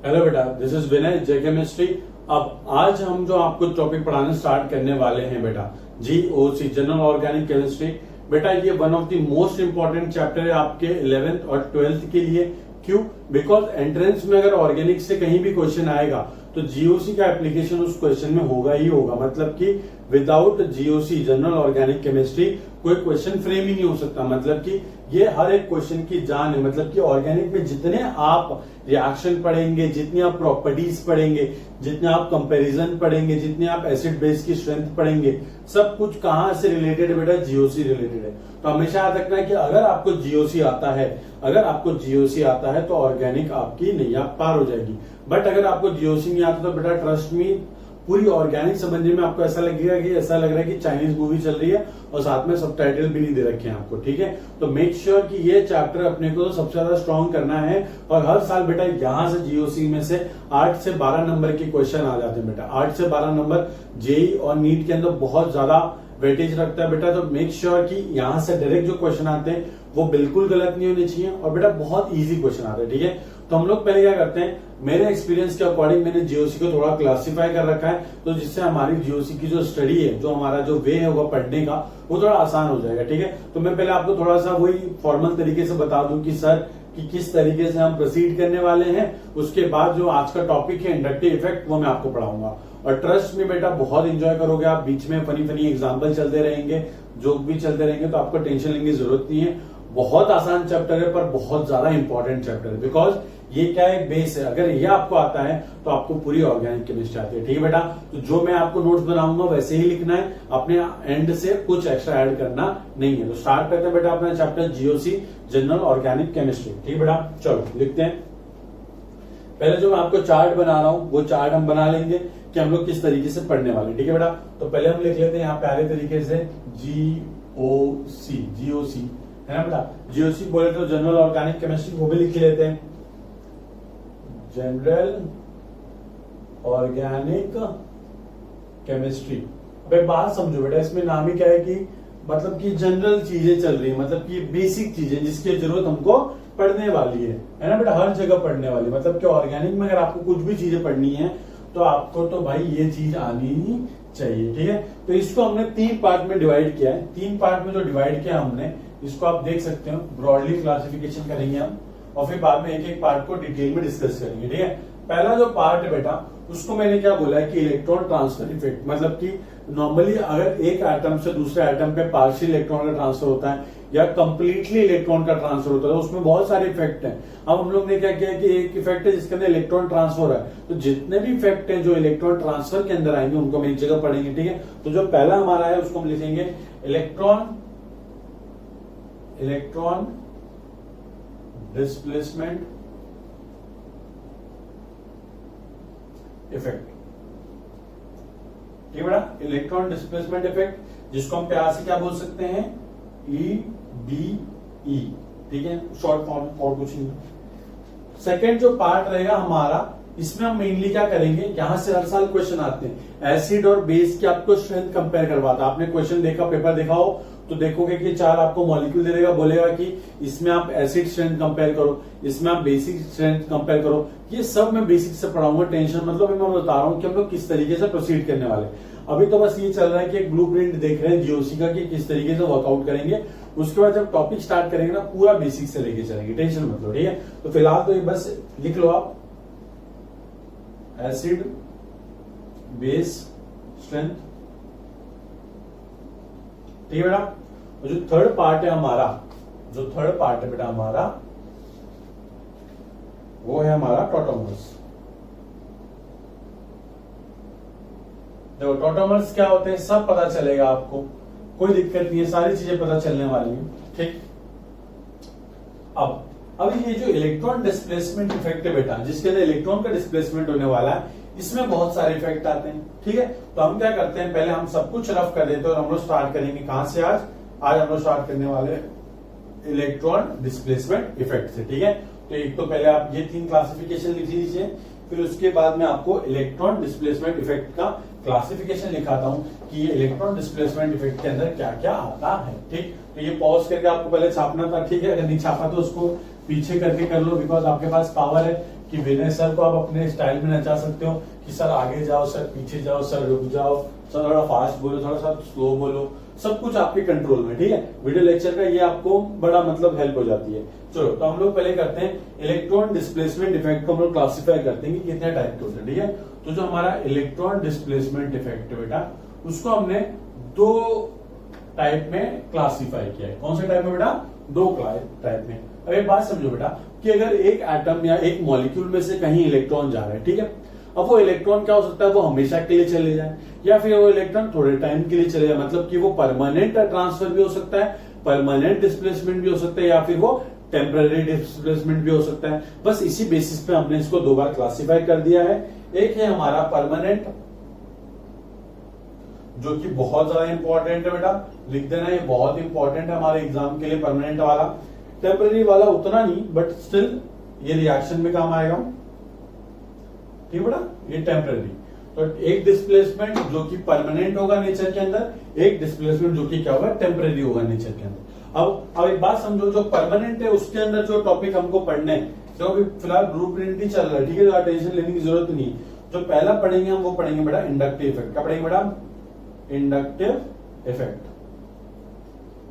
Hello बेटा, this is Vinay J chemistry. अब आज हम जो आपको टॉपिक पढ़ाने स्टार्ट करने वाले हैं बेटा, जीओसी जनरल ऑर्गेनिक केमिस्ट्री। बेटा ये one of the most important chapter है आपके 11th और 12th के लिए। क्यों? बिकॉज एंट्रेंस में अगर ऑर्गेनिक से कहीं भी क्वेश्चन आएगा तो जीओसी का एप्लीकेशन उस क्वेश्चन में होगा ही होगा। मतलब कि without GOC general organic chemistry कोई क्वेश्चन फ्रेम ही नहीं हो सकता। मतलब कि ये हर एक क्वेश्चन की जान है। मतलब कि ऑर्गेनिक में जितने आप रिएक्शन पढ़ेंगे, जितनी आप प्रॉपर्टीज पढ़ेंगे, जितने आप कंपैरिजन पढ़ेंगे, जितने आप एसिड बेस की स्ट्रेंथ पढ़ेंगे, सब कुछ कहां से रिलेटेड है बेटा? जीओसी रिलेटेड है। तो हमेशा याद रखना है कि अगर आपको जीओसी आता है तो ऑर्गेनिक आपकी नैया पार हो जाएगी। बट अगर आपको जीओसी नहीं आता तो बेटा ट्रस्ट मी, पूरी ऑर्गेनिक समझने में आपको ऐसा लगेगा कि ऐसा लग रहा है कि चाइनीज मूवी चल रही है और साथ में सबटाइटल भी नहीं दे रखे हैं आपको। ठीक है, तो मेक श्योर कि ये चैप्टर अपने को तो सबसे ज्यादा स्ट्रॉन्ग करना है। और हर साल बेटा यहां से जीओसी में से 8 से 12 नंबर के क्वेश्चन आ जाते हैं बेटा। 8 से 12 नंबर जेई और नीट के अंदर बहुत ज्यादा वेटेज रखता है बेटा। तो मेक श्योर कि यहां से डायरेक्ट जो क्वेश्चन आते हैं वो बिल्कुल गलत नहीं होने चाहिए और बेटा बहुत इजी क्वेश्चन आते हैं। ठीक है, तो हम लोग पहले क्या करते हैं, मेरे एक्सपीरियंस के अकॉर्डिंग मैंने जीओसी को थोड़ा क्लासिफाई कर रखा है, तो जिससे हमारी जीओसी की जो स्टडी है, जो हमारा जो वे है वो पढ़ने का, वो थोड़ा आसान हो जाएगा। ठीक है, तो मैं पहले आपको थोड़ा सा वही फॉर्मल तरीके से बता दूं कि सर कि किस तरीके से हम प्रोसीड करने वाले हैं। उसके बाद जो आज का टॉपिक है इंडक्टिव इफेक्ट, वो मैं आपको पढ़ाऊंगा। और ट्रस्ट में बेटा बहुत एंजॉय करोगे आप। बीच में फनी फनी एग्जाम्पल चलते रहेंगे, जोक भी चलते रहेंगे, तो आपको टेंशन लेने की जरूरत नहीं है। बहुत आसान चैप्टर है पर बहुत ज्यादा इंपॉर्टेंट चैप्टर है। बिकॉज ये क्या है, बेस है। अगर ये आपको आता है तो आपको पूरी ऑर्गेनिक केमिस्ट्री आती है। ठीक है बेटा, तो जो मैं आपको नोट्स बनाऊंगा वैसे ही लिखना है, अपने एंड से कुछ एक्स्ट्रा ऐड करना नहीं है। तो स्टार्ट करते हैं बेटा अपना chapter GOC general organic chemistry. ठीक है बेटा, चलो लिखते हैं। पहले जो मैं आपको चार्ट बना रहा हूं वो चार्ट हम बना लेंगे कि हम लोग किस तरीके से पढ़ने वाले। ठीक है बेटा, तो पहले हम लिख लेते हैं यहाँ प्यारे तरीके से जीओसी है ना बेटा। जीओसी बोले तो जनरल ऑर्गेनिक केमिस्ट्री, वो भी लिख लेते हैं, जनरल ऑर्गेनिक केमिस्ट्री। अब एक बात समझो बेटा, इसमें नाम ही क्या है कि मतलब कि जनरल चीजें चल रही है, मतलब कि बेसिक चीजें जिसकी जरूरत हमको पढ़ने वाली है ना बेटा, हर जगह पढ़ने वाली। मतलब कि ऑर्गेनिक में अगर आपको कुछ भी चीजें पढ़नी है तो आपको तो भाई ये चीज आनी ही चाहिए। ठीक है, तो इसको हमने 3 पार्ट में डिवाइड किया है। 3 पार्ट में जो डिवाइड किया हमने, इसको आप देख सकते हो, ब्रॉडली क्लासिफिकेशन करेंगे हम और फिर बाद में एक एक पार्ट को डिटेल में डिस्कस करेंगे। ठीक है, पहला जो पार्ट है बेटा उसको मैंने क्या बोला है कि इलेक्ट्रॉन ट्रांसफर इफेक्ट। मतलब कि नॉर्मली अगर एक एटम से दूसरे एटम पे पार्शियल इलेक्ट्रॉन का ट्रांसफर होता है या कंप्लीटली इलेक्ट्रॉन का ट्रांसफर होता है, तो उसमें बहुत सारे इफेक्ट हैं। अब हम लोग ने क्या किया कि एक इफेक्ट है जिसके अंदर इलेक्ट्रॉन ट्रांसफर है, तो जितने भी इफेक्ट हैं जो इलेक्ट्रॉन ट्रांसफर के अंदर आएंगे उनको हम एक जगह पढ़ेंगे। ठीक है, तो जो पहला हमारा है उसको हम लिखेंगे इलेक्ट्रॉन डिस्प्लेसमेंट इफेक्ट। ठीक है बेटा, इलेक्ट्रॉन डिस्प्लेसमेंट इफेक्ट, जिसको हम प्यार से क्या बोल सकते हैं, EDE। ठीक है, शॉर्ट फॉर्म और कुछ नहीं। सेकेंड जो पार्ट रहेगा हमारा, इसमें हम मेनली क्या करेंगे, यहां से हर साल क्वेश्चन आते हैं, एसिड और बेस की आपको स्ट्रेंथ कंपेयर करवाता। आपने क्वेश्चन देखा, पेपर देखा हो तो देखोगे कि 4 आपको मॉलिक्यूल दे देगा, बोलेगा कि इसमें आप एसिड स्ट्रेंथ कंपेयर करो, इसमें आप बेसिक स्ट्रेंथ कंपेयर करो। ये सब मैं बेसिक से पढ़ाऊंगा, टेंशन मतलब मैं बता रहा हूं कि हम लोग किस तरीके से प्रोसीड करने वाले। अभी तो बस ये चल रहा है कि एक ब्लूप्रिंट देख रहे हैं जीओसी का कि किस तरीके से वर्कआउट करेंगे। उसके बाद जब टॉपिक स्टार्ट करेंगे ना, पूरा बेसिक से लेके चलेंगे, टेंशन मत लो। ठीक है, तो फिलहाल तो ये बस लिख लो आप, एसिड बेस स्ट्रेंथ। ठीक है बेटा, तो जो थर्ड पार्ट है बेटा हमारा, वो है हमारा टॉटोमर्स। देखो टॉटोमर्स क्या होते हैं सब पता चलेगा आपको, कोई दिक्कत नहीं है, सारी चीजें पता चलने वाली है। ठीक, अब ये जो इलेक्ट्रॉन डिस्प्लेसमेंट इफेक्ट है बेटा, जिसके अंदर इलेक्ट्रॉन का डिस्प्लेसमेंट होने वाला है, इसमें बहुत सारे इफेक्ट आते हैं। ठीक है, तो हम क्या करते हैं, पहले हम सब कुछ रफ कर देते हैं और हम लोग स्टार्ट करेंगे कहां से। आज हम लोग स्टार्ट करने वाले इलेक्ट्रॉन डिस्प्लेसमेंट इफेक्ट से। ठीक है, तो एक तो पहले आप ये 3 क्लासिफिकेशन लिख लीजिए, फिर उसके बाद में आपको इलेक्ट्रॉन डिस्प्लेसमेंट इफेक्ट का क्लासिफिकेशन लिखाता हूं कि ये इलेक्ट्रॉन डिस्प्लेसमेंट इफेक्ट के अंदर क्या क्या आता है। ठीक, तो ये पॉज करके आपको पहले छापना था। ठीक है, अगर नहीं छापा तो उसको पीछे करके कर लो, बिकॉज आपके पास पावर है कि विनय सर को आप अपने स्टाइल में नचा सकते हो कि सर आगे जाओ, सर पीछे जाओ, सर रुक जाओ, सर थोड़ा फास्ट बोलो, थोड़ा सा स्लो बोलो, सब कुछ आपके कंट्रोल में। ठीक है, वीडियो लेक्चर का ये आपको बड़ा मतलब हेल्प हो जाती है। चलो तो हम लोग पहले करते हैं इलेक्ट्रॉन डिस्प्लेसमेंट इफेक्ट को हम लोग क्लासिफाई करते हैं कि कितने टाइप के होते हैं। ठीक है, तो जो हमारा इलेक्ट्रॉन डिस्प्लेसमेंट इफेक्ट है बेटा, उसको हमने दो टाइप में क्लासिफाई किया है। कौन से टाइप में बेटा? दो टाइप में। अब एक बात समझो बेटा कि अगर एक एटम या एक मॉलिक्यूल में से कहीं इलेक्ट्रॉन जा रहा है, ठीक है, अब वो इलेक्ट्रॉन क्या हो सकता है, वो हमेशा के लिए चले जाए या फिर वो इलेक्ट्रॉन थोड़े टाइम के लिए चले जाए, मतलब कि वो परमानेंट ट्रांसफर भी हो सकता है, परमानेंट डिस्प्लेसमेंट भी हो सकता है, या फिर वो टेम्पररी डिस्प्लेसमेंट भी हो सकता है। बस इसी बेसिस पे हमने इसको दो बार क्लासिफाई कर दिया है। एक है हमारा परमानेंट, जो कि बहुत ज्यादा इंपॉर्टेंट है बेटा, लिख देना, ये बहुत इंपॉर्टेंट है हमारे एग्जाम के लिए परमानेंट वाला। टेम्पररी वाला उतना नहीं, बट स्टिल ये रिएक्शन में काम आएगा। ठीक है बेटा, ये टेम्पररी। तो एक डिस्प्लेसमेंट जो कि परमानेंट होगा नेचर के अंदर, एक डिस्प्लेसमेंट जो कि क्या होगा, टेम्पररी होगा नेचर के अंदर। अब एक बात समझो, जो परमानेंट है उसके अंदर जो टॉपिक हमको पढ़ने हैं, जो अभी फिलहाल ब्लू प्रिंट ही चल रहा है, ठीक है, टेंशन लेने की जरूरत नहीं। जो पहला पढ़ेंगे हम वो पढ़ेंगे बेटा इंडक्टिव इफेक्ट। क्या पढ़ेंगे बेटा? इंडक्टिव इफेक्ट,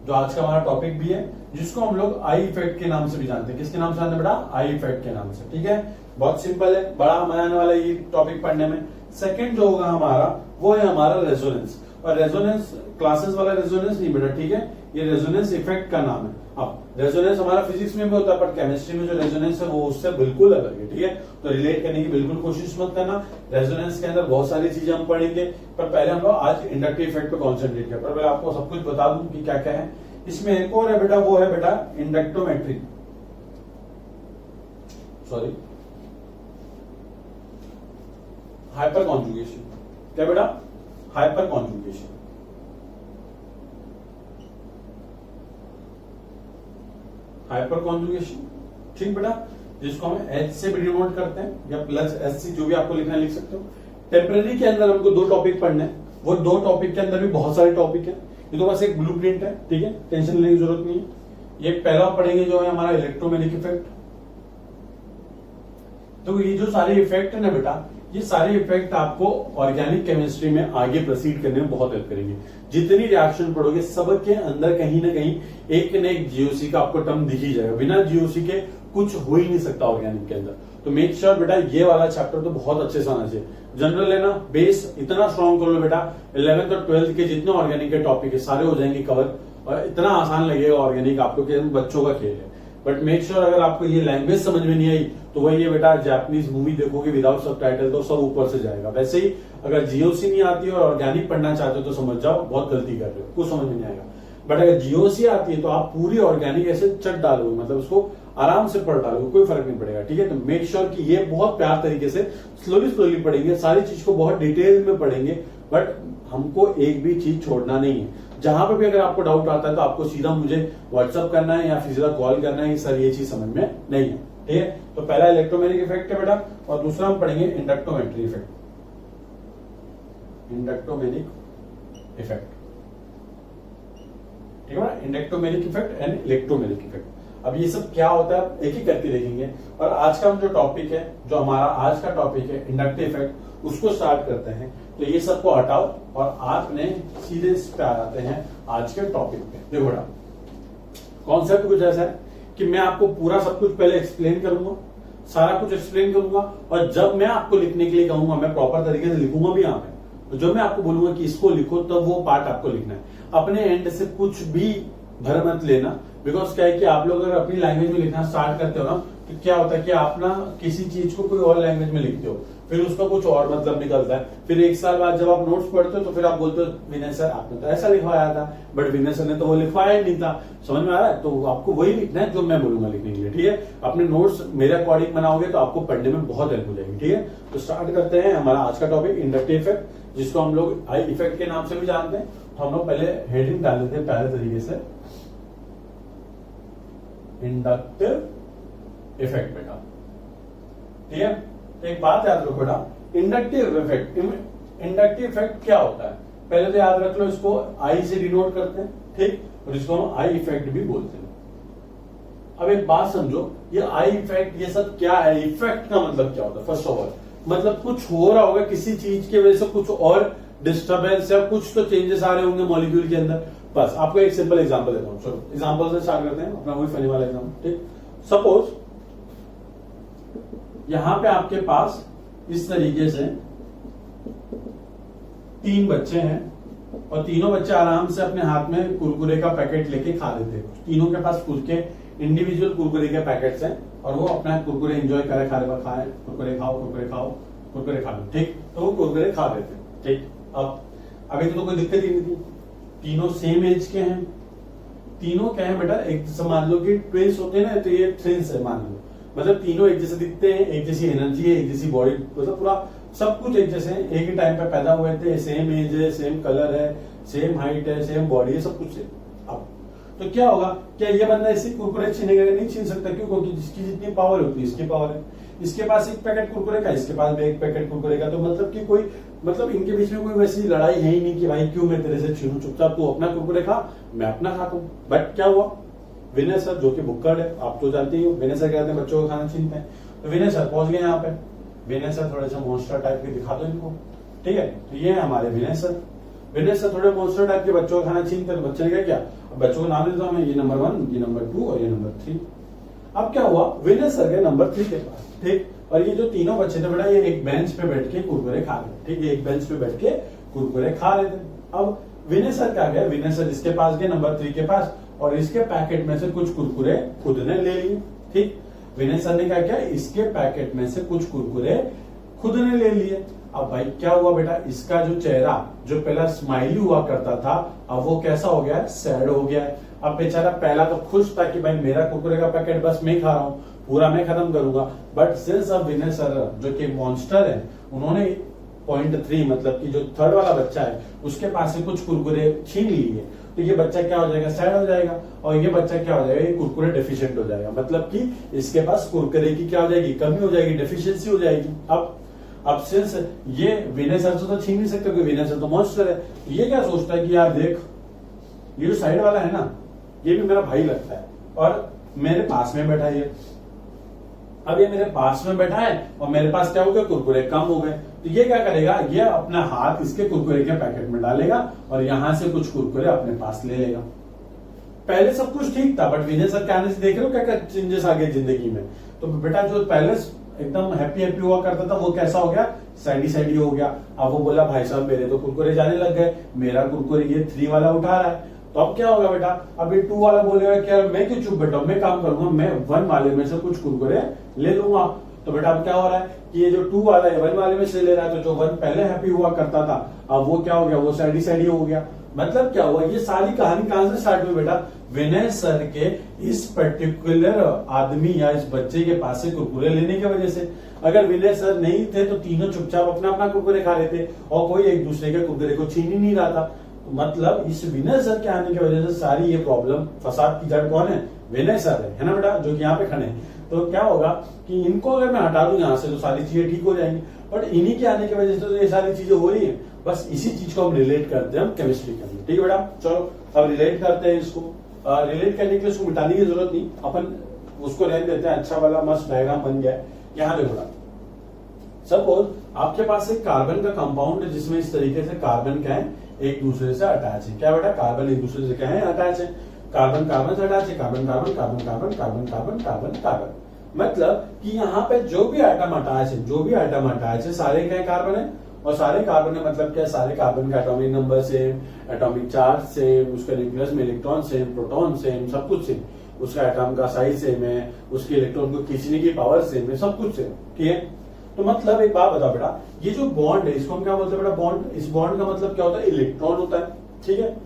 जो आज का हमारा टॉपिक भी है, जिसको हम लोग आई इफेक्ट के नाम से भी जानते हैं। किसके नाम से जानते हैं बेटा? आई इफेक्ट के नाम से। ठीक है, बहुत सिंपल है, बड़ा मजा आने वाला है ये टॉपिक पढ़ने में। सेकंड जो होगा हमारा वो है हमारा रेजोनेंस। और रेजोनेंस क्लासेस वाला रेजोनेंस नहीं बेटा, ठीक है, ये रेजोनेंस इफेक्ट का नाम है। अब रेजोनेंस हमारा फिजिक्स में भी होता है, पर केमिस्ट्री में जो रेजोनेंस है वो उससे बिल्कुल अलग है। ठीक है, तो रिलेट करने की बिल्कुल कोशिश मत करना। रेजोनेंस के अंदर बहुत सारी चीजें हम पढ़ेंगे, पर पहले हम लोग आज इंडक्टिव इफेक्ट पे कॉन्सेंट्रेट करें। पर मैं आपको सब कुछ बता दूं कि क्या क्या है इसमें। एक और है बेटा, वो है बेटा इंडक्टोमेट्री, सॉरी हाइपर कॉन्जुगेशन। क्या बेटा? Hyper conjugation. हाइपर कॉन्जुगेशन, ठीक बेटा, जिसको हम H से भी डिनोट करते हैं या प्लस SC, जो भी आपको लिखना है लिख सकते हो। टेम्पररी के अंदर हमको दो टॉपिक पढ़ने हैं, वो दो टॉपिक के अंदर भी बहुत सारे टॉपिक हैं। ये तो बस एक ब्लूप्रिंट है, ठीक है, टेंशन लेने की जरूरत नहीं है। ये पहला पढ़ेंगे जो है हमारा इलेक्ट्रोमैग्नेटिक इफेक्ट। तो ये जो सारे इफेक्ट है ना बेटा, ये सारे इफेक्ट आपको ऑर्गेनिक केमिस्ट्री में आगे प्रोसीड करने में बहुत हेल्प करेंगे। जितनी रिएक्शन पढ़ोगे सबके अंदर कहीं ना कहीं एक न एक जीओसी का आपको टर्म दिख ही जाएगा। बिना जीओसी के कुछ हो ही नहीं सकता ऑर्गेनिक के अंदर। तो मेक श्योर बेटा ये वाला चैप्टर तो बहुत अच्छे से आना चाहिए। जनरल लेना, बेस इतना स्ट्रॉन्ग कर लो बेटा, 11th और 12th के जितने ऑर्गेनिक के टॉपिक है सारे हो जाएंगे कवर, और इतना आसान लगेगा ऑर्गेनिक आपको कि बच्चों का खेल है। बट मेक श्योर अगर आपको ये लैंग्वेज समझ में नहीं आई तो वही है बेटा, जापानीज मूवी देखोगे विदाउट सबटाइटल तो सब ऊपर से जाएगा। वैसे ही अगर जीओसी नहीं आती है और ऑर्गेनिक पढ़ना चाहते हो तो समझ जाओ बहुत गलती कर रहे हो, कुछ समझ में नहीं आएगा। बट अगर जीओसी आती है तो आप पूरी ऑर्गेनिक ऐसे चट डालोगे, मतलब उसको आराम से पढ़ डालोगे, कोई फर्क नहीं पड़ेगा। ठीक है, तो मेक श्योर कि ये बहुत प्यार तरीके से स्लोली पढ़ेंगे, सारी चीज को बहुत डिटेल में पढ़ेंगे। बट हमको एक भी चीज छोड़ना नहीं है। जहां पर भी अगर आपको डाउट आता है तो आपको सीधा मुझे व्हाट्सअप करना है या फिर सीधा कॉल करना है कि सर ये चीज समझ में नहीं है। ठीक है, तो पहला इलेक्ट्रोमैग्नेटिक इफेक्ट है बेटा, और दूसरा हम पढ़ेंगे इंडक्टोमेट्री इफेक्ट। इंडक्टोमेट्रिक इफेक्ट, ठीक है, इंडक्टोमेट्रिक इफेक्ट एंड इलेक्ट्रोमैग्नेटिक इफेक्ट। अब ये सब क्या होता है एक ही करके देखेंगे। और आज का जो टॉपिक है, जो हमारा आज का टॉपिक है इंडक्टिव इफेक्ट, उसको स्टार्ट करते हैं। तो ये सबको हटाओ और आपने सीधे इस पे आ जाते हैं आज के टॉपिक पे। देखो बेटा, कॉन्सेप्ट कुछ ऐसा है कि मैं आपको पूरा सब कुछ पहले एक्सप्लेन करूंगा, सारा कुछ एक्सप्लेन करूंगा, और जब मैं आपको लिखने के लिए कहूंगा मैं प्रॉपर तरीके से लिखूंगा भी यहाँ पे। तो जब मैं आपको बोलूंगा कि इसको लिखो तब वो पार्ट आपको लिखना है। अपने एंड से कुछ भी भर मत लेना, बिकॉज क्या है कि आप लोग अगर अपनी लैंग्वेज में लिखना स्टार्ट करते हो ना तो क्या होता है कि आप ना किसी चीज को कोई और लैंग्वेज में लिखते हो, फिर उसका कुछ और मतलब निकलता है। फिर एक साल बाद जब आप नोट्स पढ़ते हो तो फिर आप बोलते हो विनय सर आपने तो ऐसा लिखवाया था, बट विनय सर ने तो वो लिखवाया ही नहीं था। समझ में आ रहा है? तो आपको वही लिखना है जो मैं बोलूंगा लिखने के लिए। ठीक है, अपने नोट्स मेरे अकॉर्डिंग बनाओगे तो आपको पढ़ने में बहुत हेल्प हो जाएगी। ठीक है, तो स्टार्ट करते हैं हमारा आज का टॉपिक इंडक्टिव इफेक्ट, जिसको हम लोग आई इफेक्ट के नाम से भी जानते हैं। तो हम लोग पहले हेडिंग डाल देते हैं पहले तरीके से, इंडक्टिव इफेक्ट बेटा। ठीक है, तो एक बात याद रखो बेटा, इंडक्टिव इफेक्ट, इंडक्टिव इफेक्ट क्या होता है पहले तो याद रख लो। इसको आई से डिनोट करते हैं, ठीक, और इसको हम आई इफेक्ट भी बोलते हैं। अब एक बात समझो, ये आई इफेक्ट ये सब क्या है, इफेक्ट का मतलब क्या होता है? फर्स्ट ऑफ ऑल मतलब कुछ हो रहा होगा किसी चीज की वजह से, कुछ और डिस्टर्बेंस या कुछ तो चेंजेस आ रहे होंगे मॉलिक्यूल के अंदर। बस आपको एक सिंपल एग्जांपल देता हूं, चलो एग्जांपल से स्टार्ट करते हैं अपना वही फनी वाला एग्जांपल। ठीक, सपोज यहां पे आपके पास इस तरीके से 3 बच्चे हैं और तीनों बच्चे आराम से अपने हाथ में कुरकुरे का पैकेट लेके खा लेते हैं। तीनों के पास खुद के इंडिविजुअल कुरकुरे के पैकेट्स हैं और वो अपना कुरकुरे एंजॉय करे, खा रहे खाए, कुरकुरे खाओ, कुरकुरे खाओ, कुरकुरे खा लो। ठीक, तो वो कुरकुरे खा लेते हैं। ठीक, अब अभी तो कोई दिक्कत ही नहीं थी, तीनों सेम एज के हैं। तीनों क्या है बेटा, एक जैसे मान लो कि ट्विंस होते हैं ना, तो ये ट्विंस है मान लो, मतलब तीनों एक जैसे दिखते हैं, एक जैसी एनर्जी है, एक जैसी बॉडी, मतलब पूरा सब कुछ एक जैसे हैं, एक ही टाइम पे पैदा हुए थे, सेम एज है, सेम कलर है, सेम हाइट है, सेम बॉडी है, सब कुछ है। अब तो क्या होगा, क्या ये बंदा इसी कुरकुरे छीनेगा? नहीं छीन सकता। क्यों? क्योंकि जिसकी जितनी पावर होती है इसकी पावर है। इसके पास एक पैकेट कुरकुरे का, इसके पास भी एक पैकेट कुरकुरे का, तो मतलब कि कोई मतलब इनके बीच में कोई वैसी लड़ाई है ही नहीं कि भाई क्यों मैं तेरे से छीनूं, चुपचाप तू अपना कुरकुरे खा, मैं अपना खाता हूं। बट क्या हुआ, विनय सर जो कि बुक्कड़ है, आप तो जानते ही हो, विनय सर कहते हैं बच्चों को खाना छीनते हैं, तो विनय सर पहुंच गए यहाँ पे। विनय सर थोड़े से मॉन्स्टर टाइप के दिखा दो इनको, ठीक है, तो ये है हमारे विनय सर। विनय सर थोड़े मॉन्स्टर टाइप के बच्चों का खाना छीनते हैं, तो बच्चे ने क्या, बच्चों को नाम देता हूं मैं, ये नंबर 1, ये नंबर 2 और ये नंबर 3। अब क्या हुआ, विनय सर गए नंबर 3 के पास। ठीक, और ये जो तीनों बच्चे थे बेटा, ये एक बेंच पे बैठ के कुरकुरे खा रहे। ठीक है, एक बेंच पे बैठ के कुरकुरे खा रहे थे। अब विनय सर क्या गए, विनय सर इसके पास गए नंबर 3 के पास, और इसके पैकेट में से कुछ कुरकुरे खुद ने ले लिए। ठीक, विनय सर ने क्या किया, इसके पैकेट में से कुछ कुरकुरे खुद ने ले लिए। अब भाई क्या हुआ बेटा, इसका जो चेहरा जो पहला स्माइली हुआ करता था, अब वो कैसा हो गया है, सैड हो गया है। अब बेचारा पहला तो खुश था कि भाई मेरा कुरकुरे का पैकेट बस मैं खा रहा हूं, पूरा मैं खत्म करूंगा। बट सिंस अब विनय सर जो कि मॉन्स्टर है, उन्होंने 0.3 मतलब कि जो थर्ड वाला बच्चा है उसके पास से कुछ कुरकुरे छीन लिए, तो ये बच्चा क्या हो जाएगा, सैड हो जाएगा, और ये बच्चा क्या हो जाएगा, ये कुरकुरे डेफिशिएंट हो जाएगा। मतलब कि इसके पास कुरकुरे की क्या हो जाएगी, कमी हो जाएगी, डेफिशिएंसी हो जाएगी। अब सिंस ये विनय सर से तो छीन नहीं सकते क्योंकि विनय सर तो मॉन्स्टर है, ये क्या सोचता है कि यार देख, ये जो साइड वाला है ना, ये भी मेरा भाई लगता है और मेरे पास में बैठा है। अब ये मेरे पास में बैठा है और मेरे पास क्या हो गया, कुरकुरे कम हो गए, तो ये क्या करेगा, ये अपना हाथ इसके कुरकुरे के पैकेट में डालेगा और यहां से कुछ कुरकुरे अपने पास ले लेगा। पहले सब कुछ ठीक था, बट विनय सर के आने से देख रहे हो क्या क्या चेंजेस आ गए जिंदगी में। तो बेटा जो पहले एकदम हैप्पी हैप्पी हुआ करता था, वो कैसा हो गया, सैडी सैडी हो गया। अब वो बोला भाई साहब मेरे तो कुरकुरे जाने लग गए, मेरा कुरकुरे ये 3 वाला उठा रहा है, तो अब क्या होगा बेटा, अब ये 2 वाला बोलेगा क्या, मैं क्यों चुप बैठा हूं, मैं काम करूंगा, मैं 1 वाले में से कुछ कुरकुरे ले लूंगा। तो बेटा अब क्या हो रहा है कि ये जो 2 वाला है 1 वाले में से ले रहा है, तो जो 1 पहले हैप्पी हुआ करता था, अब वो क्या हो गया, वो सैडी सैडी हो गया। मतलब क्या हुआ, ये सारी कहानी कहां से स्टार्ट हुई बेटा, विनय सर के इस पर्टिकुलर आदमी या इस बच्चे के पास से कुरकुरे लेने की वजह से। अगर विनय सर नहीं थे तो तीनों चुपचाप अपना अपना कुरकुरे खा रहे थे और कोई एक दूसरे के कुरकुरे को छीन ही नहीं रहा था। मतलब इस विनय सर के आने की वजह से सारी ये प्रॉब्लम, फसाद की जड़ कौन है, विनय सर है ना बेटा, जो कि यहाँ पे खड़े हैं। तो क्या होगा कि इनको अगर मैं हटा दूं यहाँ से तो सारी चीजें ठीक हो जाएंगी, बट इन्हीं के आने की वजह से तो ये सारी चीजें हो रही है। बस इसी चीज को हम रिलेट करते हैं हम केमिस्ट्री के अंदर। ठीक है बेटा, चलो अब रिलेट करते हैं इसको। रिलेट करने के लिए उसको मिटाने की जरूरत नहीं, अपन उसको रहने देते हैं। अच्छा वाला मस्त डायग्राम बन गया है। यहाँ देखो बेटा, सपोज आपके पास एक कार्बन का कंपाउंड है जिसमें इस तरीके से कार्बन क्या है, एक दूसरे से अटैच है। क्या बेटा, कार्बन एक दूसरे से क्या है, अटैच है। कार्बन कार्बन से अटैच है, carbon carbon carbon carbon carbon carbon carbon carbon. मतलब कि यहाँ पे जो भी आइटम अटैच है, जो भी आइटम अटैच है, सारे क्या कार्बन है, और सारे कार्बन है मतलब क्या, सारे कार्बन का atomic number same, atomic charge same, उसके न्यूक्लियस में इलेक्ट्रॉन सेम, प्रोटॉन सेम, सब कुछ सेम, उसका एटॉम का साइज सेम है, उसके इलेक्ट्रॉन को खींचने की पावर सेम है, सब कुछ सेम। ठीक है, तो मतलब एक बात बताओ बेटा, ये जो बॉन्ड है इसको हम क्या बोलते हैं बेटा, बॉन्ड। इस बॉन्ड का मतलब क्या होता है, इलेक्ट्रॉन होता है। ठीक है,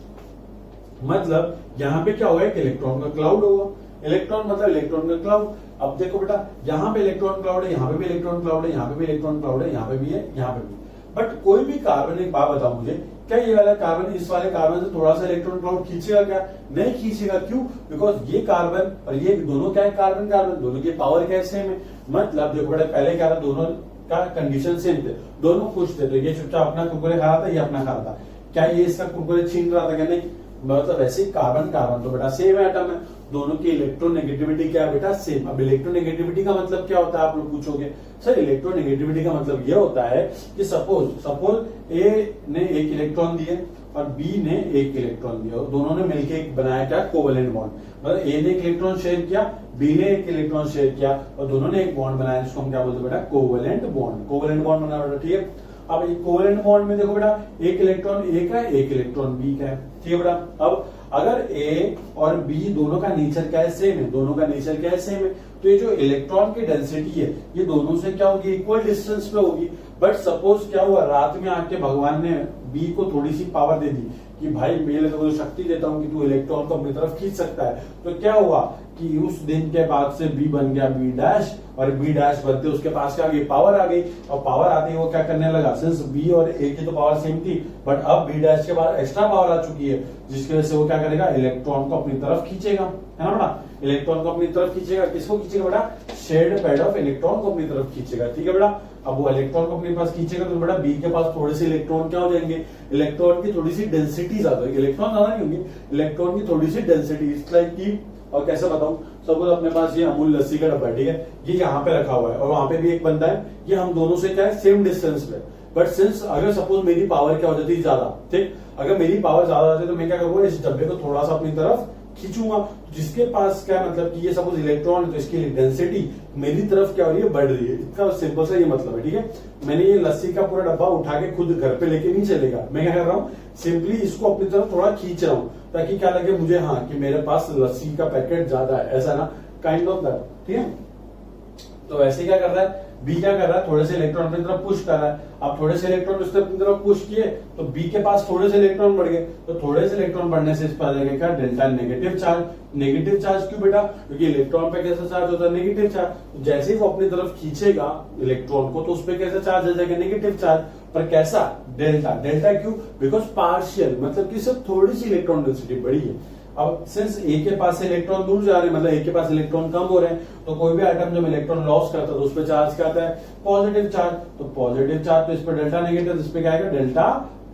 मतलब यहाँ पे क्या होगा, एक इलेक्ट्रॉन का क्लाउड होगा। इलेक्ट्रॉन मतलब इलेक्ट्रॉन का क्लाउड। अब देखो बेटा, यहाँ पे इलेक्ट्रॉन क्लाउड है, यहाँ पे भी इलेक्ट्रॉन क्लाउड है, यहाँ पे भी इलेक्ट्रॉन क्लाउड है, यहाँ पे भी है, यहाँ पे भी। बट कोई भी कार्बन, एक बात बताओ मुझे, क्या ये वाला कार्बन इस वाले कार्बन से थोड़ा सा इलेक्ट्रॉन क्लाउड खींचेगा क्या, नहीं खींचेगा। क्यों, बिकॉज ये कार्बन और ये दोनों क्या है, कार्बन कार्बन, दोनों की पावर क्या सेम है। मतलब देखो बेटा, पहले क्या था, दोनों का कंडीशन सेम थे, दोनों खुश थे, तो ये चुपचाप अपना कुरकुरे खा रहा था, ये अपना खा रहा था। क्या ये इसका कुरकुरे छीन रहा था क्या, नहीं। मतलब ऐसे कार्बन कार्बन तो बेटा सेम एटम है, दोनों की इलेक्ट्रोनेगेटिविटी क्या है बेटा, सेम। अब इलेक्ट्रोनेगेटिविटी का मतलब क्या होता है आप लोग पूछोगे, सर इलेक्ट्रोनेगेटिविटी का मतलब यह होता है कि सपोज ए ने एक इलेक्ट्रॉन दिए और बी ने एक इलेक्ट्रॉन दिया, दोनों ने मिलकर एक बनाया क्या, कोवेलेंट बॉन्ड। मतलब ए ने एक इलेक्ट्रॉन शेयर किया, बी ने एक इलेक्ट्रॉन शेयर किया और दोनों ने एक बॉन्ड बनाया जिसको हम क्या बोलते हैं बेटा, कोवेलेंट बॉन्ड। कोवेलेंट बॉन्ड बना बेटा, ठीक है। अब कोवेलेंट बॉन्ड में देखो बेटा, एक इलेक्ट्रॉन ए का है, एक इलेक्ट्रॉन बी का है, ठीक है बेटा। अब अगर ए और बी दोनों का नेचर क्या है, सेम है, दोनों का नेचर क्या है, सेम है, तो ये जो इलेक्ट्रॉन की डेंसिटी है ये दोनों से क्या होगी, इक्वल डिस्टेंस पे होगी। बट सपोज क्या हुआ, रात में आके भगवान ने बी को थोड़ी सी पावर दे दी कि भाई मैं तो शक्ति देता हूं कि तू इलेक्ट्रॉन को अपनी तरफ खींच सकता है। तो क्या हुआ कि उस दिन के बाद से बी बन गया बी डैश, और बी डैश बनते उसके पास क्या आ गई, पावर आ गई। और पावर आते ही वो क्या करने लगा, सिंस बी और ए की तो पावर सेम थी, बट अब बी डैश के बाद एक्स्ट्रा पावर आ चुकी है, जिसकी वजह से वो क्या करेगा, इलेक्ट्रॉन को अपनी तरफ खींचेगा, है ना बेटा। इलेक्ट्रॉन को अपनी तरफ खींचेगा, किसको खींचेगा बेटा, शेयर्ड पैड ऑफ इलेक्ट्रॉन को अपनी तरफ खींचेगा, ठीक है बेटा। अब वो इलेक्ट्रॉन को अपने पास खींचेगा तो बेटा बी के पास थोड़े से इलेक्ट्रॉन क्या हो जाएंगे, इलेक्ट्रॉन की थोड़ी सी डेंसिटी ज्यादा होगी, इलेक्ट्रॉन ज्यादा नहीं होंगे, इलेक्ट्रॉन की थोड़ी सी डेंसिटी। इट्स लाइक की, और कैसे बताऊं, सपोज अपने पास ये अमूल लस्सी का डब्बा है, ठीक है, ये यहाँ पे रखा हुआ है और वहां पे भी एक बंदा है, ये हम दोनों से क्या है, सेम डिस्टेंस पे। बट सिंस अगर सपोज मेरी पावर क्या हो जाती है ज्यादा, ठीक, अगर मेरी पावर ज्यादा हो जाती है तो मैं क्या करूंगा, इस डब्बे को थोड़ा सा अपनी तरफ खींचूंगा, जिसके पास क्या मतलब कि ये सपोज इलेक्ट्रॉन है तो इसकी डेंसिटी मेरी तरफ क्या हो रही है, बढ़ रही है। इसका सिंपल सा ये मतलब है, ठीक है। मैंने ये लस्सी का पूरा डब्बा उठा के खुद घर पे लेके नहीं चलेगा, मैं क्या कर रहा हूँ, सिंपली इसको अपनी तरफ थोड़ा खींच रहा हूँ ताकि क्या लगे मुझे, हाँ कि मेरे पास लस्सी का पैकेट ज्यादा है, ऐसा ना, काइंड ऑफ दैट, ठीक है। तो ऐसे क्या कर रहा है, बी क्या कर रहा है, थोड़े से इलेक्ट्रॉन अपनी तरफ पुश कर रहा है। अब थोड़े से इलेक्ट्रॉन उसने अपनी तरफ पुश किए तो बी के पास थोड़े से इलेक्ट्रॉन बढ़ गए, तो थोड़े से इलेक्ट्रॉन बढ़ने से इस पर आ जाएगा क्या, delta negative charge. Negative charge क्यों बेटा, क्योंकि इलेक्ट्रॉन पे कैसा चार्ज होता है, नेगेटिव चार्ज। जैसे ही वो अपनी तरफ खींचेगा इलेक्ट्रॉन को तो उस पर कैसा चार्ज आ जाएगा, नेगेटिव चार्ज। पर कैसा, डेल्टा। डेल्टा क्यों, बिकॉज पार्शियल, मतलब कि सिर्फ थोड़ी सी इलेक्ट्रॉन डेंसिटी बढ़ी है। अब सिंस ए के पास से इलेक्ट्रॉन दूर जा रहे हैं, मतलब ए के पास इलेक्ट्रॉन कम हो रहे हैं, तो कोई भी आइटम जब इलेक्ट्रॉन लॉस करता है तो उस पर चार्ज क्या आता है, पॉजिटिव चार्ज। तो पॉजिटिव चार्ज तो इस पर डेल्टा नेगेटिव, इस पे क्या आएगा, डेल्टा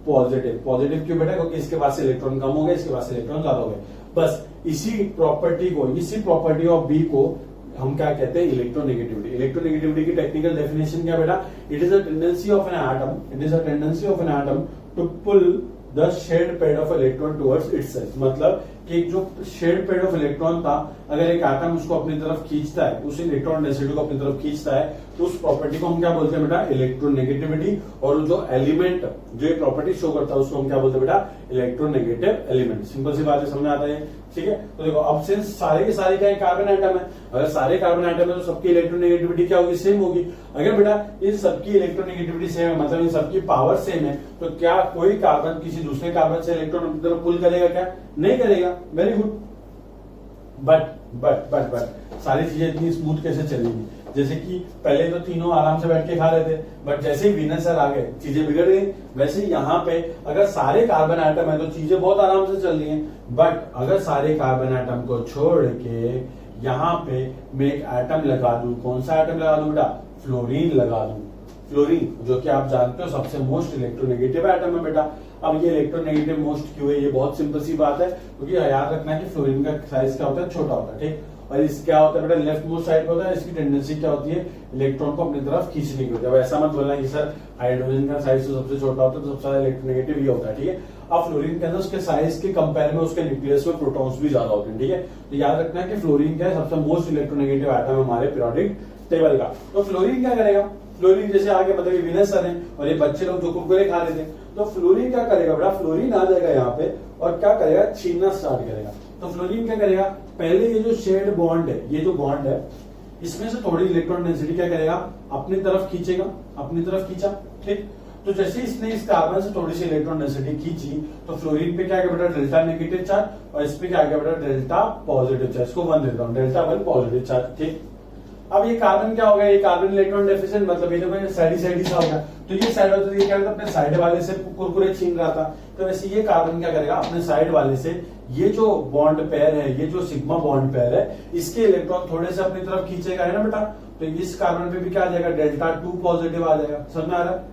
पॉजिटिव। पॉजिटिव क्यों बेटा, क्योंकि इसके पास इलेक्ट्रॉन कम हो गए, इसके पास इलेक्ट्रॉन ज्यादा हो गए। बस इसी प्रॉपर्टी ऑफ बी को हम क्या कहते हैं, इलेक्ट्रोनेगेटिविटी। इलेक्ट्रोनेगेटिविटी की टेक्निकल डेफिनेशन क्या बेटा, it is a tendency of an atom to pull the shared pair of electron towards itself. मतलब कि जो शेयर्ड पेड ऑफ इलेक्ट्रॉन था, अगर एक एटम उसको अपनी तरफ खींचता है, उस इलेक्ट्रॉन डेंसिटी को अपनी तरफ खींचता है, तो उस प्रॉपर्टी को हम क्या बोलते हैं बेटा, इलेक्ट्रोनेगेटिविटी। और जो एलिमेंट जो ये प्रॉपर्टी शो करता है उसको हम क्या बोलते हैं बेटा, इलेक्ट्रोनेगेटिव एलिमेंट। सिंपल सी बात है, समझ आता है, ठीक है। तो देखो अब सिंस सारे के सारे क्या है, कार्बन आइटम है, अगर सारे कार्बन आइटम है तो सबकी इलेक्ट्रोनेगेटिविटी क्या होगी, सेम होगी। अगर बेटा इन सबकी इलेक्ट्रोनेगेटिविटी सेम है, मतलब इन सबकी पावर सेम है, तो क्या कोई कार्बन किसी दूसरे कार्बन से इलेक्ट्रॉन अपनी तरफ पुल करेगा क्या, नहीं करेगा। Very good. बट सारी चीजें इतनी स्मूथ कैसे चलेगी, जैसे कि पहले तो तीनों आराम से बैठ के खा रहे थे, बट जैसे ही वीनस सर आ गए चीजें बिगड़ गई। वैसे यहाँ पे अगर सारे कार्बन आइटम है तो चीजें बहुत आराम से चल रही हैं, बट अगर सारे कार्बन आइटम को छोड़ के यहाँ पे मैं एक एटम लगा दूं, कौन सा एटम लगा दूं बेटा, फ्लोरीन लगा दूं। फ्लोरीन जो कि आप जानते हो सबसे मोस्ट इलेक्ट्रोनेगेटिव एटम है बेटा। अब ये इलेक्ट्रोनेगेटिव मोस्ट क्यों है, ये बहुत सिंपल सी बात है, क्योंकि याद रखना है कि फ्लोरीन का साइज क्या होता है, छोटा होता है, ठीक। और इस क्या होता है बेटा, लेफ्ट मोस्ट साइड पे होता है, इसकी टेंडेंसी क्या होती है, इलेक्ट्रॉन को अपनी तरफ खींचने की होती है। अब ऐसा मत बोलना कि सर हाइड्रोजन का साइज तो सबसे छोटा होता है तो सबसे ज्यादा इलेक्ट्रोनेगेटिव ये होता है, ठीक है। अब फ्लोरीन के अंदर उसके साइज के कंपेयर में उसके न्यूक्लियस में प्रोटॉन्स भी ज्यादा होते हैं, ठीक है। तो याद रखना है कि फ्लोरीन क्या है, सबसे मोस्ट इलेक्ट्रोनेगेटिव एटम है हमारे पीरियोडिक टेबल का। तो फ्लोरीन क्या करेगा, फ्लोरीन जैसे आगे मतलब विनस सर है और ये बच्चे लोग जो कुरकुरे खा रहे थे, तो फ्लोरीन क्या करेगा बेटा, फ्लोरीन आ जाएगा यहाँ पे और क्या करेगा, छीनना स्टार्ट करेगा। तो फ्लोरीन क्या करेगा, पहले ये जो शेयर्ड बॉन्ड है, ये जो बॉन्ड है इसमें से थोड़ी इलेक्ट्रॉन डेंसिटी क्या करेगा, अपनी तरफ खींचेगा, अपनी तरफ खींचा, ठीक। तो जैसे इसने इस कार्बन से थोड़ी सी इलेक्ट्रॉन डेंसिटी खींची तो फ्लोरीन पे क्या गया बेटा, डेल्टा नेगेटिव चार्ज, और इस पे क्या गया बेटा, डेल्टा पॉजिटिव चार्ज। इसको 1 देता हूं, डेल्टा 1 पॉजिटिव चार्ज, ठीक। अब ये कार्बन क्या हो गया, ये कार्बन इलेक्ट्रॉन डेफिशिएंट, मतलब ये जो साइड सा होगा, तो ये साइड होता है, ये क्या करता है, अपने साइड वाले से कुरकुरे छीन रहा था, तो वैसे ये कार्बन क्या करेगा, अपने साइड वाले से ये जो बॉन्ड पेयर है, ये जो सिग्मा बॉन्ड पेयर है, इसके इलेक्ट्रॉन थोड़े से अपनी तरफ खींचेगा, है ना बेटा। तो इस कार्बन पे भी क्या आ जाएगा, डेल्टा 2 पॉजिटिव आ जाएगा, समझ में आ रहा है।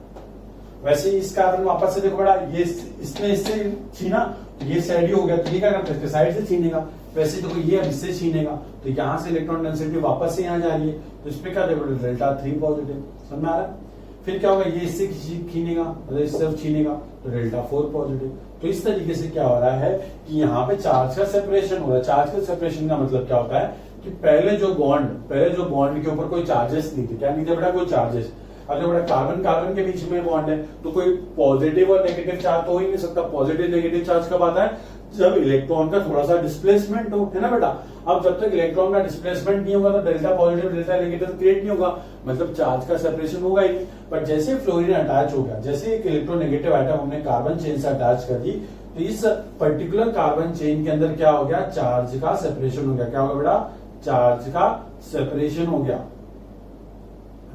वैसे इस कार्बन वापस से देखो बेटा, ये इसने इससे छीना, ये साइड ही हो गया, तो ये क्या करता है, इसके साइड से छीनेगा, वैसे तो ये अब इससे छीनेगा, तो यहाँ से इलेक्ट्रॉन डेंसिटी वापस से यहाँ जा रही है, तो इसमें क्या देखो डेल्टा 3 पॉजिटिव, समझ में आ रहा है। फिर क्या होगा, ये इससे छीनेगा, मतलब इससे छीनेगा तो डेल्टा 4 पॉजिटिव। तो इस तरीके से क्या हो रहा है कि यहाँ पे चार्ज का सेपरेशन हो रहा है। चार्ज का सेपरेशन का मतलब क्या होता है कि पहले जो बॉन्ड के ऊपर कोई चार्जेस नहीं थे, क्या नहीं थे बेटा, कोई चार्जेस। अब जो बेटा कार्बन कार्बन के बीच में बॉन्ड है, तो कोई पॉजिटिव और नेगेटिव चार्ज तो हो ही नहीं सकता। पॉजिटिव नेगेटिव चार्ज कब आता है, जब इलेक्ट्रॉन का थोड़ा सा डिस्प्लेसमेंट हो, है ना बेटा। अब जब तक इलेक्ट्रॉन का डिस्प्लेसमेंट नहीं होगा तो delta positive delta negative create नहीं होगा, मतलब चार्ज का सेपरेशन होगा ही नहीं। पर जैसे फ्लोरीन अटैच हो गया, जैसे एक इलेक्ट्रोनेगेटिव आइटम हमने कार्बन चेन से अटैच कर दी, तो इस पर्टिकुलर कार्बन चेन के अंदर क्या हो गया, चार्ज का सेपरेशन हो गया। क्या होगा बेटा, चार्ज का सेपरेशन हो गया,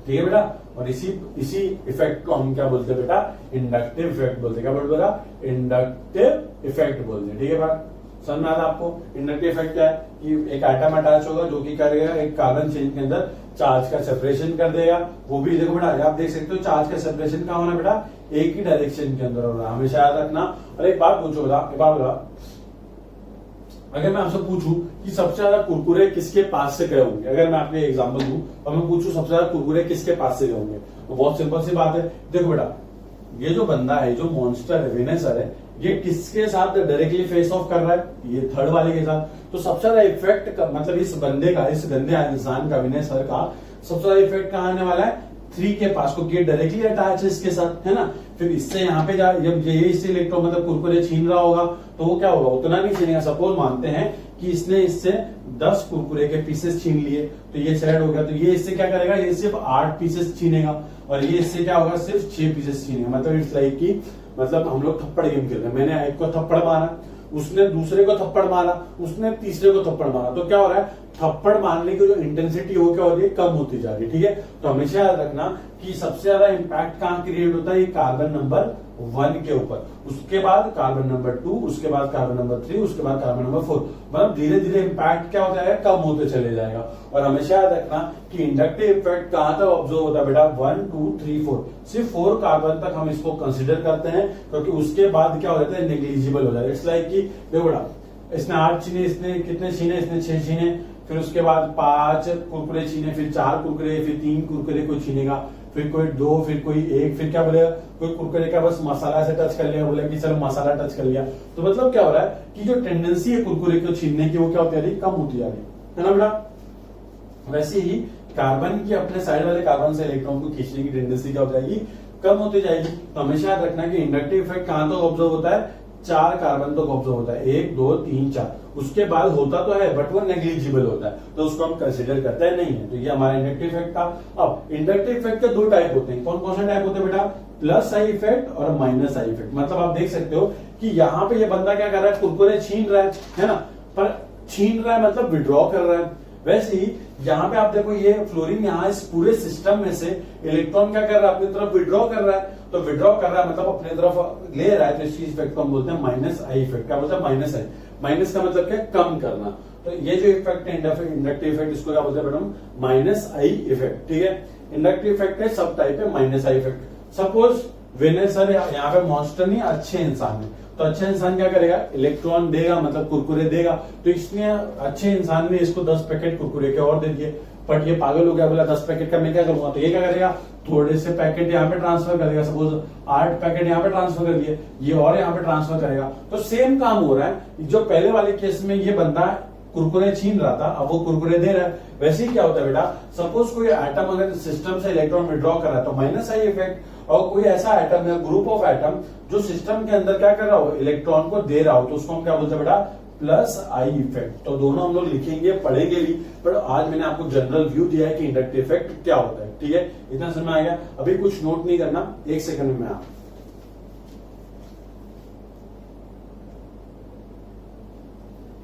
ठीक है बेटा। और इसी इफेक्ट को हम क्या बोलते हैं बेटा, इंडक्टिव इफेक्ट बोलते हैं। क्या बोलते बेटा, इंडक्टिव इफेक्ट बोलते हैं, ठीक है बेटा। समझ में आता है आपको। इंडक्टिव इफेक्ट क्या है कि एक आइटम अटैच होगा जो कि करेगा एक कार्बन चेन के अंदर चार्ज का सेपरेशन कर देगा। वो भी देखो बेटा, आप देख सकते हो चार्ज का सेपरेशन कहाँ होना बेटा, एक ही डायरेक्शन के अंदर हो रहा है, हमेशा याद रखना। और एक बात पूछो बेटा, एक बात बता, अगर मैं आपसे पूछूं कि सबसे ज्यादा कुरकुरे किसके पास से गए होंगे, अगर मैं आपको एग्जांपल दूं और मैं पूछूं सबसे ज्यादा कुरकुरे किसके पास से गए होंगे, तो बहुत सिंपल सी बात है। देखो बेटा, ये जो बंदा है, जो मॉन्स्टर है, विनेसर है, ये किसके साथ डायरेक्टली फेस ऑफ कर रहा है, ये थर्ड वाले के साथ। तो सबसे ज्यादा इफेक्ट मतलब इस बंदे का, इस गंदे इंसान का, विनेसर का सबसे ज्यादा इफेक्ट कहाँ आने वाला है, 3 के पास को। गेट डायरेक्टली अटैच है इसके साथ, है ना। फिर इससे यहाँ पे जब ये इससे इलेक्ट्रॉन मतलब कुरकुरे छीन रहा होगा, तो वो क्या होगा, उतना नहीं छीनेगा। सपोज मानते हैं कि इसने इससे 10 कुरकुरे के पीसेस छीन लिए, तो ये सेट हो गया, तो ये इससे क्या करेगा, ये सिर्फ 8 पीसेस छीनेगा, और ये इससे क्या होगा, सिर्फ 6 पीसेस छीनेगा। मतलब इट्स लाइक की, मतलब हम लोग थप्पड़ गेम खेल रहे हैं, मैंने एक को थप्पड़ मारा, उसने दूसरे को थप्पड़ मारा, उसने तीसरे को थप्पड़ मारा, तो क्या हो रहा है, थप्पड़ मारने की जो इंटेंसिटी हो क्या हो रही है, कम होती जा रही है, ठीक है। तो हमेशा याद रखना कि सबसे ज्यादा इंपैक्ट कहाँ क्रिएट होता है, ये कार्बन नंबर 1 के ऊपर, उसके बाद कार्बन नंबर 2, उसके बाद कार्बन नंबर 3, उसके बाद कार्बन नंबर 4। मतलब धीरे धीरे इंपैक्ट क्या हो जाएगा, कम होते चले जाएगा। और हमेशा याद रखना कि इंडक्टिव इफेक्ट कहां तक ऑब्जर्व होता है बेटा, 1 2 3 4, सिर्फ 4 कार्बन तक हम इसको कंसिडर करते हैं, क्योंकि उसके बाद क्या हो जाता है, नेग्लिजिबल हो जाता है। इट्स लाइक कि देखो बेटा, इसने 8 छीने, इसने कितने छीने, इसने 6 छीने, फिर उसके बाद 5 कुरकुरे छीने, फिर 4 कुरकुरे, फिर 3 कुरकुरे को छीनेगा, फिर कोई 2, फिर कोई 1, फिर क्या बोलेगा, कोई कुरकुरे का बस मसाला से टच कर लिया, बोले कि चलो मसाला टच कर लिया। तो मतलब क्या हो रहा है कि जो टेंडेंसी है कुरकुरे को छीनने की, वो क्या होती जा रही है, कम होती जा रही है ना बेटा। वैसे ही कार्बन की अपने साइड वाले कार्बन से इलेक्ट्रॉन को खींचने की टेंडेंसी क्या हो जाएगी, कम होती जाएगी। तो हमेशा याद रखना कि इंडक्टिव इफेक्ट कहां तक ऑब्जर्व होता है, 4 कार्बन तक ऑब्जर्व होता है, 1 2 3 4, उसके बाद होता तो है बट वो नेग्लिजिबल होता है, तो उसको हम कंसिडर करते हैं नहीं है। तो ये हमारा इंडक्टिव इफेक्ट था। अब इंडक्टिव इफेक्ट के 2 टाइप होते हैं, कौन कौन से टाइप होते हैं बेटा, प्लस आई इफेक्ट और माइनस आई इफेक्ट। मतलब आप देख सकते हो कि यहाँ पे ये बंदा क्या कर रहा है, कुरकुरे छीन रहा है ना, पर छीन रहा है मतलब विड्रॉ कर रहा है। वैसे ही यहाँ पे आप देखो, ये फ्लोरीन यहाँ इस पूरे सिस्टम में से इलेक्ट्रॉन क्या कर रहा है, अपनी तरफ विड्रॉ कर रहा है। तो विड्रॉ कर रहा है मतलब अपनी तरफ ले रहा है, तो इस इफेक्ट को हम बोलते हैं माइनस आई इफेक्ट। क्या बोलते हैं, माइनस आई। माइनस का मतलब क्या, कम करना। तो ये जो इफेक्ट है इंडक्टिव इफेक्ट, इसको क्या बोलते हैं मैडम, माइनस आई इफेक्ट, ठीक है। इंडक्टिव इफेक्ट है सब टाइप है माइनस आई इफेक्ट। सपोज विनेसर यहाँ पे मॉन्स्टर नहीं, अच्छे इंसान है, तो अच्छा इंसान क्या करेगा, इलेक्ट्रॉन देगा, मतलब कुरकुरे देगा। तो इसने अच्छे इंसान ने इसको 10 पैकेट कुरकुरे के और दे दिए, बट ये पागल हो गया, बोला 10 पैकेट का मैं क्या करूंगा, तो ये क्या करेगा, थोड़े से पैकेट यहाँ पे ट्रांसफर करेगा। सपोज 8 पैकेट यहाँ पे ट्रांसफर कर दिए, ये और यहाँ पे ट्रांसफर करेगा। तो सेम काम हो रहा है, जो पहले वाले केस में ये बंदा कुरकुरे छीन रहा था, अब वो कुरकुरे दे रहा है। वैसे ही क्या होता है बेटा, सपोज कोई आइटम अगर सिस्टम से इलेक्ट्रॉन विड्रॉ कर रहा है तो माइनस आई इफेक्ट, और कोई ऐसा आइटम है, ग्रुप ऑफ आइटम जो सिस्टम के अंदर क्या कर रहा हो, इलेक्ट्रॉन को दे रहा हो, तो उसको हम क्या बोलते हैं बेटा, प्लस आई इफेक्ट। तो दोनों हम लोग लिखेंगे, पढ़ेंगे भी, पर आज मैंने आपको जनरल व्यू दिया है कि इंडक्टिव इफेक्ट क्या होता है, ठीक है। इतना समझ में आ गया। अभी कुछ नोट नहीं करना, 1 सेकंड में आप,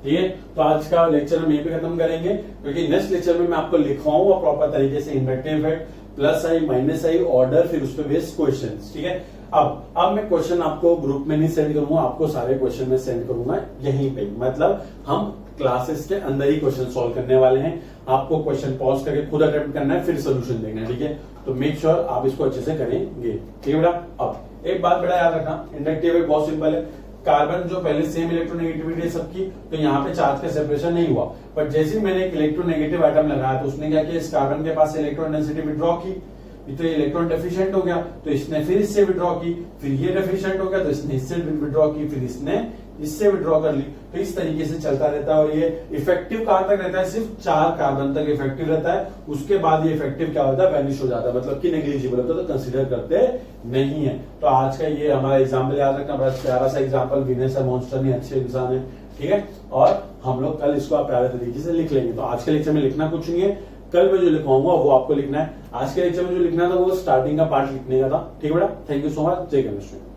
ठीक है। तो आज का लेक्चर हम यहीं पे खत्म करेंगे, क्योंकि नेक्स्ट लेक्चर में मैं आपको लिखवाऊंगा प्रॉपर तरीके से इंडक्टिव इफेक्ट, प्लस आई माइनस आई, ऑर्डर, फिर उस पर बेस्ड क्वेश्चंस, ठीक है। अब मैं क्वेश्चन आपको ग्रुप में नहीं सेंड करूंगा, आपको सारे क्वेश्चन में सेंड करूंगा यहीं पे, मतलब हम क्लासेस के अंदर ही क्वेश्चन सॉल्व करने वाले हैं। आपको क्वेश्चन पॉज करके खुद अटेम्प्ट करना है, फिर सोल्यूशन देखना है, ठीक है। तो मेक श्योर आप इसको अच्छे से करेंगे, ठीक है बेटा। अब एक बात बेटा याद रखना, इंडक्टिव इफेक्ट बहुत सिंपल है, कार्बन जो पहले सेम इलेक्ट्रोनेगेटिविटी है सबकी, तो यहाँ पे चार्ज का सेपरेशन नहीं हुआ। बट जैसे ही मैंने एक इलेक्ट्रोनेगेटिव एटम लगाया तो उसने क्या किया, इस कार्बन के पास इलेक्ट्रॉन डेंसिटी विड्रॉ की, तो ये इलेक्ट्रॉन डेफिशिएंट हो गया, तो इसने फिर इससे विड्रॉ की, फिर ये डेफिशिएंट हो गया तो इसने इससे विड्रॉ की, फिर इसने इससे विड्रॉ कर ली। तो इस तरीके से चलता रहता है और ये इफेक्टिव कहां तक रहता है, सिर्फ 4 कार्बन तक इफेक्टिव रहता है। उसके बाद ये इफेक्टिव क्या होता है, वैनिश हो जाता है, मतलब कि नेग्लिजिबल होता है, तो कंसीडर करते नहीं है। तो आज का ये हमारा एग्जाम्पल याद रखना, बड़ा प्यारा सा एग्जाम्पल, विनेस है, मॉन्स्टर नहीं, अच्छे इंसान है, ठीक है। और हम लोग कल इसको आप प्यारे तरीके से लिख लेंगे। तो आज के लेक्चर में लिखना कुछ नहीं है, कल मैं जो लिखवाऊंगा वो आपको लिखना है। आज के लेक्चर में जो लिखना था वो स्टार्टिंग का पार्ट लिखने का था, ठीक है बेटा। थैंक यू सो मच, जय केमिस्ट्री।